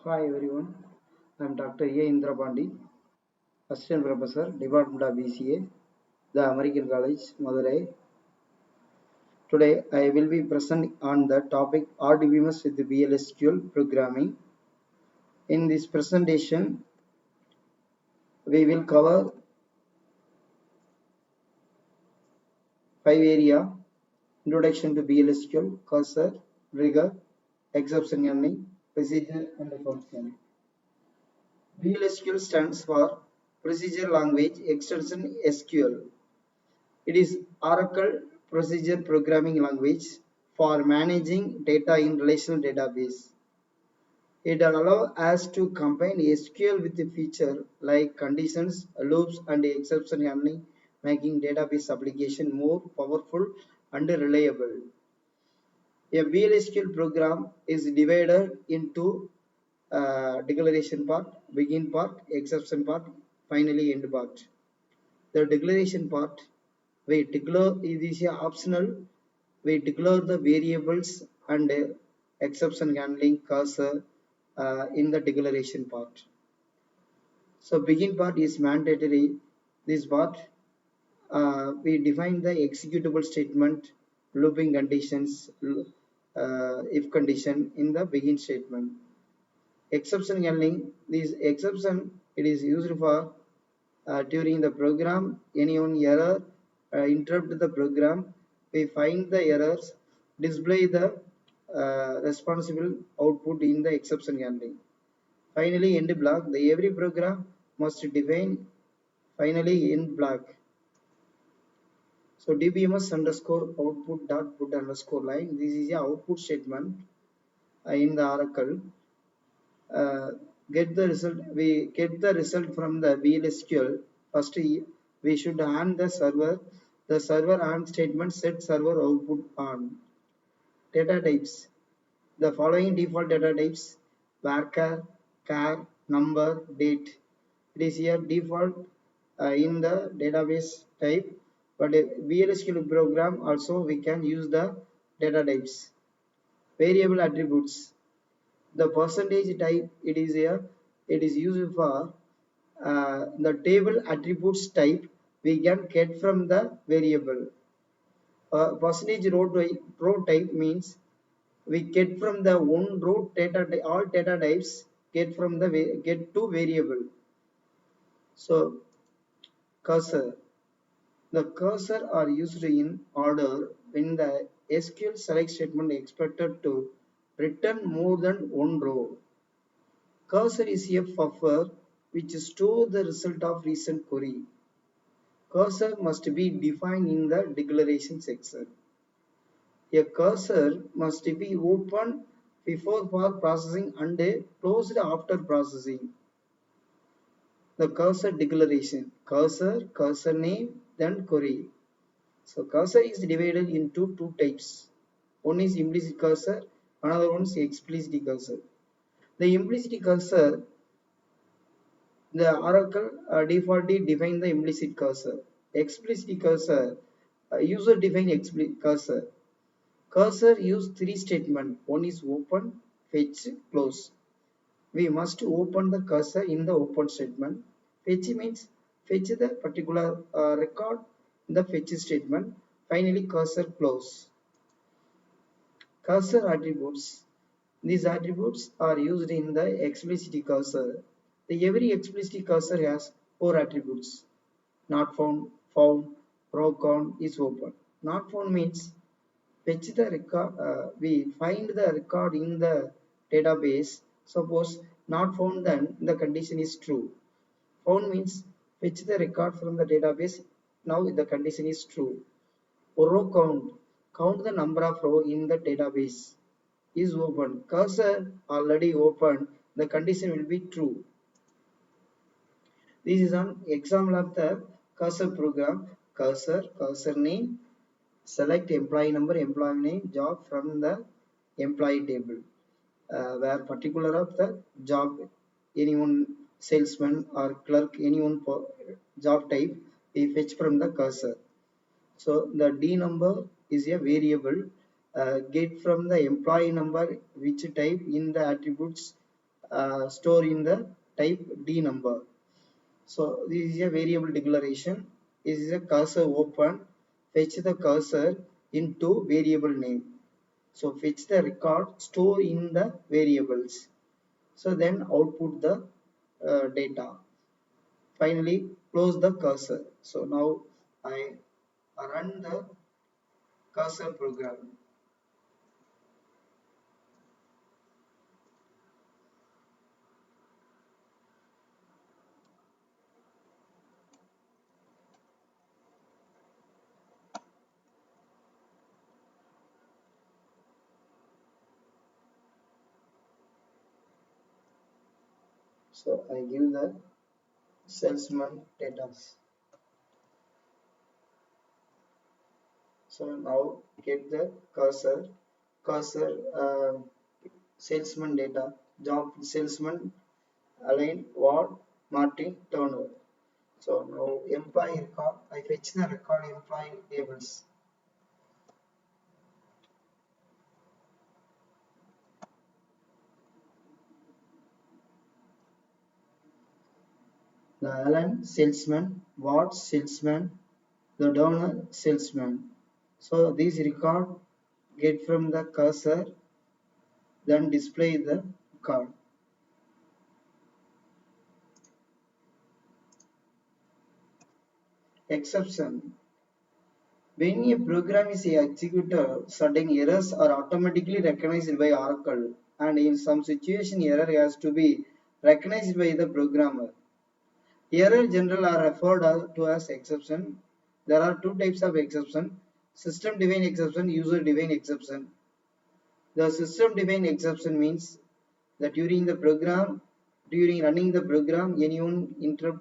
Hi everyone, I am Dr.indra, Assistant Professor, Department of BCA, the American College, Madurai. Today I will be presenting on the topic RDBMS with PL SQL programming. In this presentation, we will cover 5 areas: introduction to PL SQL, cursor, trigger, exception handling, procedure, and function. PL stands for Procedure Language Extension SQL. It is Oracle Procedure Programming Language for managing data in relational database. It allows us to combine SQL with the feature like conditions, loops, and exception handling, making database application more powerful and reliable. A VLSQL program is divided into declaration part, begin part, exception part, finally end part. The declaration part, we declare it is optional. We declare the variables and exception handling cursor in the declaration part. So begin part is mandatory. This part we define the executable statement, looping conditions, if condition in the begin statement. Exception handling, this exception it is used for during the program, any one error interrupt the program, we find the errors, display the responsible output in the exception handling. Finally, end block, the every program must define finally end block. So DBMS underscore output dot put underscore line, this is the output statement in the Oracle. Get the result, we get the result from the VLSQL. First we should on the server on statement set server output on. Data types, the following default data types: varchar, char, number, date. It is here default in the database type, but a VLSQL program also we can use the data types. Variable attributes, the percentage type, it is used for the table attributes type we can get from the variable. Percentage row type means we get from the one row data, all data types get from the get to variable. So cursor, the cursor are used in order when the SQL select statement expected to return more than one row. Cursor is a buffer which stores the result of recent query. Cursor must be defined in the declaration section. A cursor must be opened before for processing and closed after processing. The cursor declaration, cursor name, then query. So cursor is divided into two types. One is implicit cursor, another one is explicit cursor. The implicit cursor, the Oracle defaultly define the implicit cursor. Explicit cursor, user define explicit cursor. Cursor use three statements. One is open, fetch, close. We must open the cursor in the open statement. Fetch means fetch the particular record in the fetch statement. Finally, cursor close. Cursor attributes. These attributes are used in the explicit cursor. Every explicit cursor has four attributes: not found, found, row count is open. Not found means fetch the record, we find the record in the database. Suppose not found, then the condition is true. Found means fetch the record from the database, now the condition is true. Row count, count the number of row in the database, is open. Cursor already open, the condition will be true. This is an example of the cursor program. Cursor name, select employee number, employee name, job from the employee table, where particular of the job, anyone salesman or clerk, anyone job type, we fetch from the cursor. So the D number is a variable, get from the employee number which type in the attributes store in the type D number. So this is a variable declaration. This is a cursor open. Fetch the cursor into variable name. So fetch the record, store in the variables. So then output the data. Finally close the cursor. So now I run the cursor program. So I give the salesman data. So now get the cursor salesman data, job salesman align Ward Martin Turner. So now employee record, I fetch the record employee tables. The Alan salesman, Ward salesman, the donor salesman. So these record get from the cursor, then display the card. Exception. When a program is executed, certain errors are automatically recognized by Oracle, and in some situation, error has to be recognized by the programmer. Error general are referred to as exception. There are two types of exception: system-defined exception, user-defined exception. The system-defined exception means that during running the program, anyone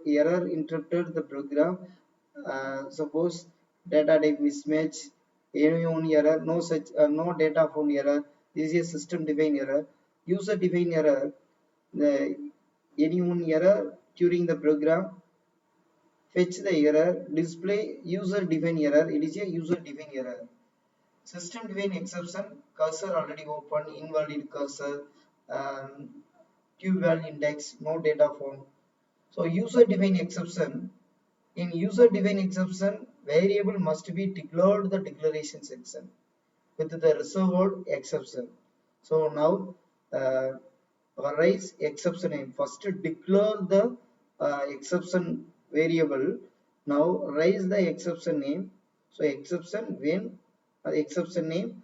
error interrupted the program. Suppose data type mismatch, any one error, no data found error. This is a system-defined error. User-defined error, the any one error during the program, fetch the error, display user-defined error. It is a user-defined error. System-defined exception, cursor already open, invalid cursor, q-val index, no data found. So user-defined exception. In user-defined exception, variable must be declared the declaration section with the reserved exception. So now raise exception name. First declare the exception variable. Now raise the exception name. So exception when exception name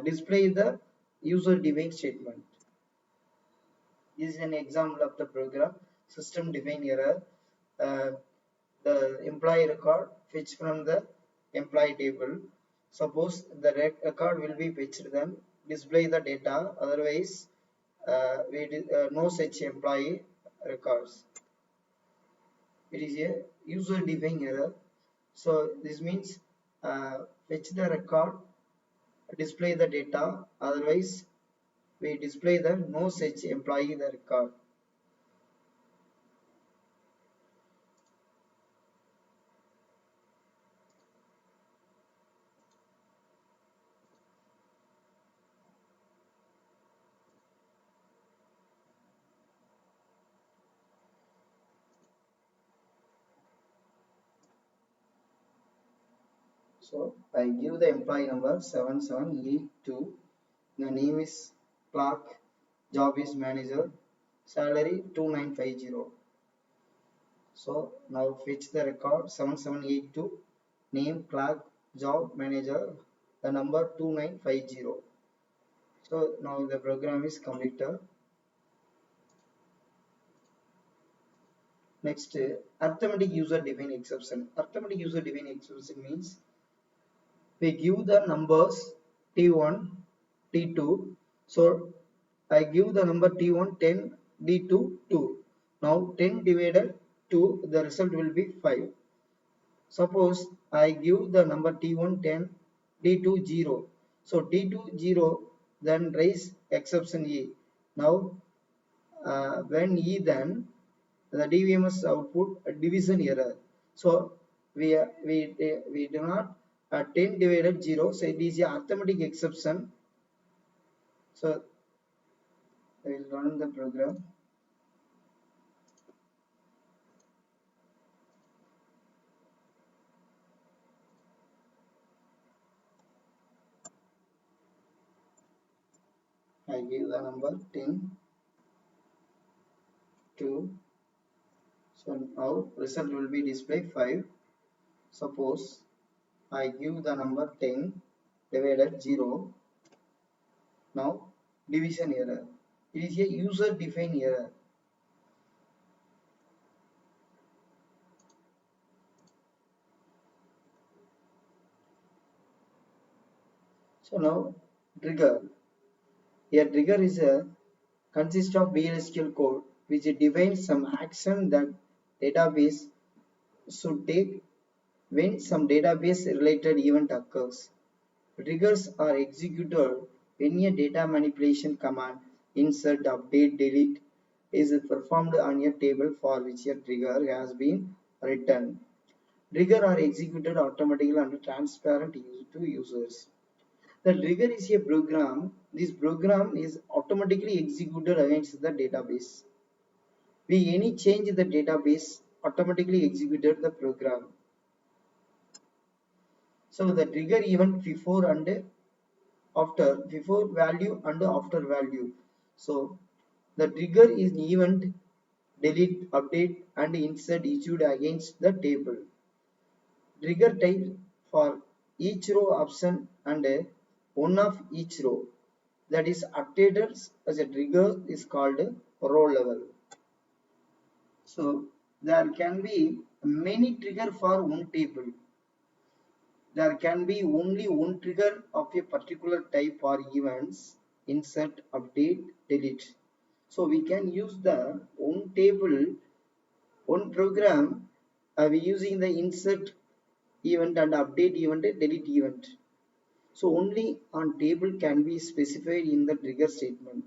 display the user-defined statement. This is an example of the program. System-defined error. Uh, the employee record fetch from the employee table. Suppose the record will be fetched, then display the data. Otherwise, no such employee records. It is a user-defined error. So this means fetch the record, display the data. Otherwise, we display the no such employee the record. So I give the employee number 7782. The name is Clark. Job is manager. Salary 2950. So now fetch the record 7782. Name Clark. Job manager. The number 2950. So now the program is completed. Next, arithmetic user defined exception. Arithmetic user defined exception means we give the numbers T1, T2. So I give the number T1 10, D2 2. Now 10 divided 2, the result will be 5. Suppose I give the number T1 10, D2 0. So T2 0, then raise exception E. Now when E, then the DBMS output a division error. So we do not 10 divided 0. So it is a arithmetic exception. So I will run the program. I give the number 10 to, so now result will be display 5. Suppose I give the number 10 divided 0. Now division error. It is a user defined error. So now trigger. A trigger is a consists of BLSQL code which defines some action that database should take when some database related event occurs. Triggers are executed when a data manipulation command insert, update, delete is performed on a table for which a trigger has been written. Triggers are executed automatically and transparent to users. The trigger is a program. This program is automatically executed against the database. We any change in the database automatically executed the program. So the trigger event before and after, before value and after value. So the trigger is event delete, update and insert issued against the table. Trigger type for each row option and one of each row that is updated as a trigger is called row level. So there can be many trigger for one table. There can be only one trigger of a particular type or events, insert, update, delete. So we can use the one table, one program, we using the insert event and update event, delete event. So only on table can be specified in the trigger statement.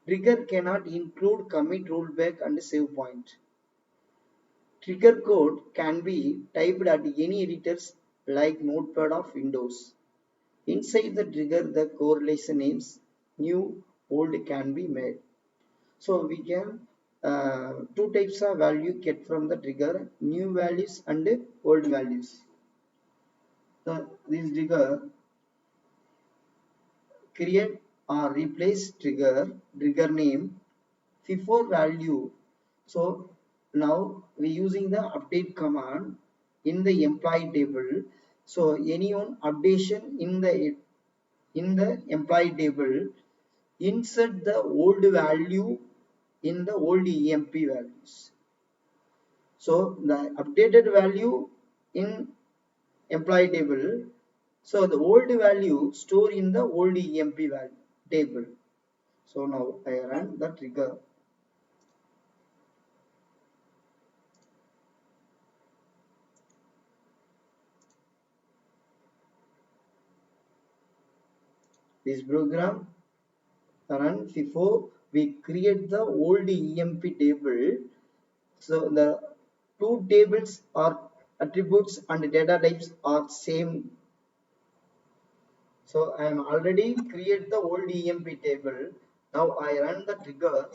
Trigger cannot include commit, rollback and save point. Trigger code can be typed at any editors like Notepad of Windows. Inside the trigger, the correlation names new, old can be made. So we can two types of value get from the trigger: new values and old values. So this trigger create or replace trigger name before value. So now we using the update command in the employee table. So any one updation in the employee table, insert the old value in the old EMP values. So the updated value in employee table. So the old value store in the old EMP value table. So now I run the trigger. This program run before we create the old EMP table. So the two tables are attributes and data types are same. So I am already create the old EMP table. Now I run the trigger.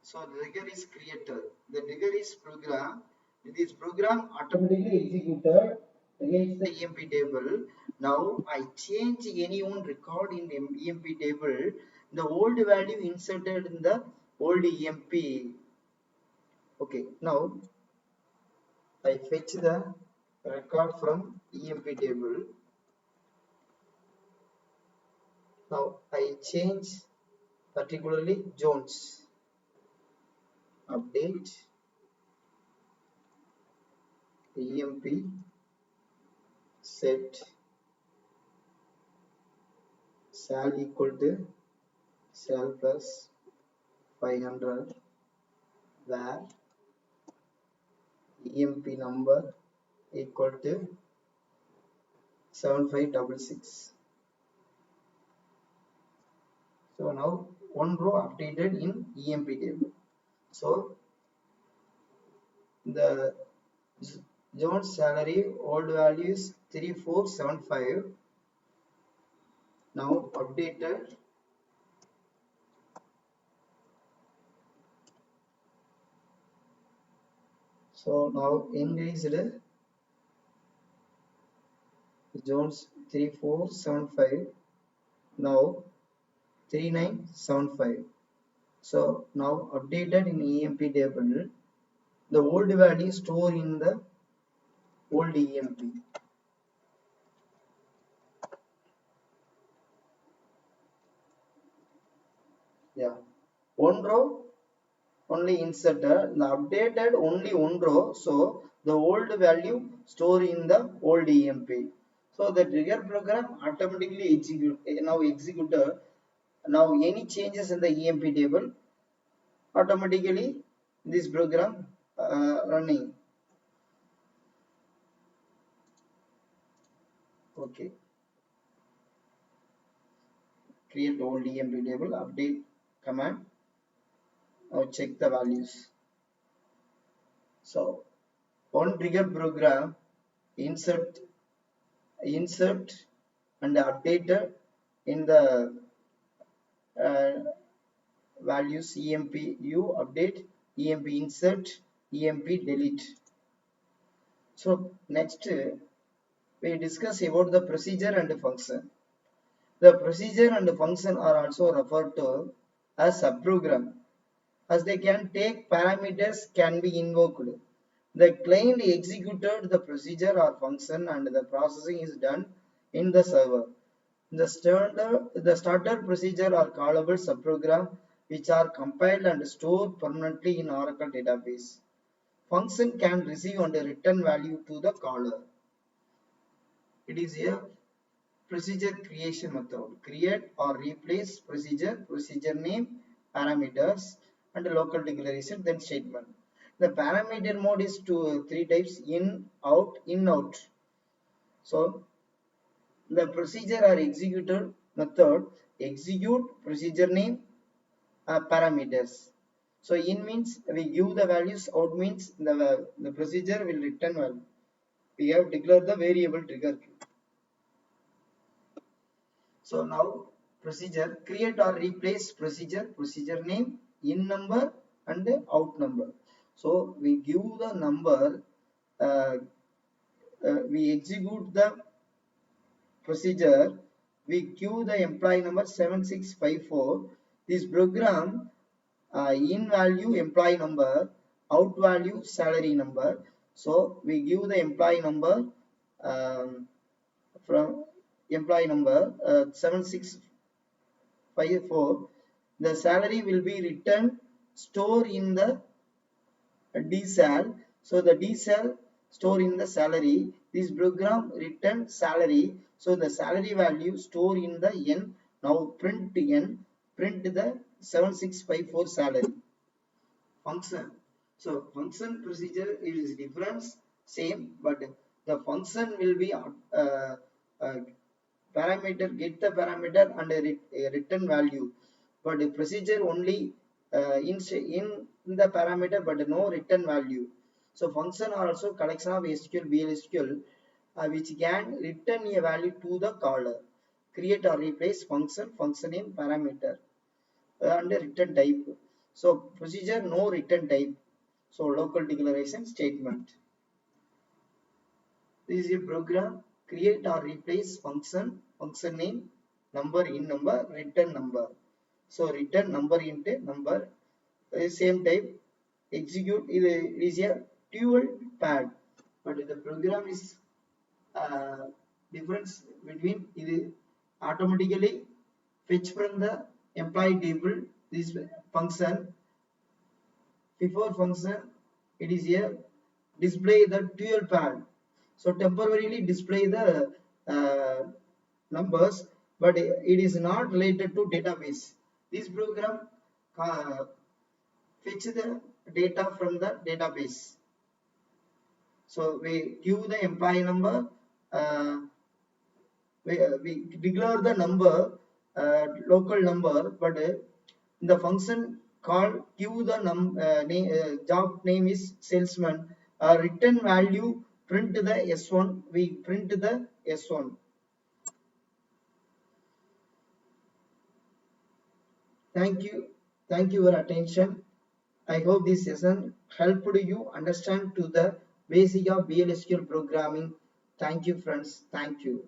So the trigger is created. The trigger is program. This program automatically executed against the EMP table. Now I change any one record in the EMP table. The old value inserted in the old EMP. Okay. Now I fetch the record from EMP table. Now I change particularly Jones. Update EMP set sal equal to sal plus 500 where EMP number equal to 7566. So now one row updated in EMP table. So the Jones salary old value is 3475. Now updated So now increased Jones 3475, now 3975. So now updated in EMP table, the old value stored in the old EMP. Yeah, one row only inserted, the updated only one row, so the old value stored in the old EMP. So the trigger program automatically executed. Now any changes in the EMP table, automatically this program running. Okay, create old EMP table, update command. Now check the values. So one trigger program insert and updated in the uh, values EMP u update, EMP insert, EMP delete. So next we discuss about the procedure and the function. The procedure and the function are also referred to as subprogram, as they can take parameters can be invoked. The client executed the procedure or function and the processing is done in the server. The starter procedure are callable subprogram which are compiled and stored permanently in Oracle database. Function can receive and return value to the caller. It is a procedure creation method. Create or replace procedure name, parameters, and local declaration, then statement. The parameter mode is three types: in, out. So the procedure or executed method execute procedure name, parameters. So in means we give the values, out means the procedure will return value. We have declared the variable trigger. So now procedure create or replace procedure name, in number and out number. So we give the number, we execute the procedure, we queue the employee number 7654. This program in value employee number, out value salary number. So we give the employee number from employee number 7654. The salary will be returned store in the D cell. So the D cell store in the salary. This program return salary. So the salary value store in the N. Now print N. Print the 7654 salary. Function. So function procedure is different, same, but the function will be parameter, get the parameter and a return value, but the procedure only in the parameter but no return value. So function are also collection of SQL, BLSQL which can return a value to the caller. Create or replace function name, parameter and return type. So procedure no return type. So local declaration statement. This is a program create or replace function name, number in number, return number. So return number into number, same type, execute. It is a dual pad, but the program is difference between it automatically fetch from the employee table this function. Before function, it is a display the dual pad. So temporarily display the numbers, but it is not related to database. This program fetch the data from the database. So we give the employee number, we declare the number, local number, but the function called give the job name is salesman. Return value print the S1. We print the S1. Thank you. Thank you for attention. I hope this session helped you understand to the basic of VLSQL programming. Thank you friends. Thank you.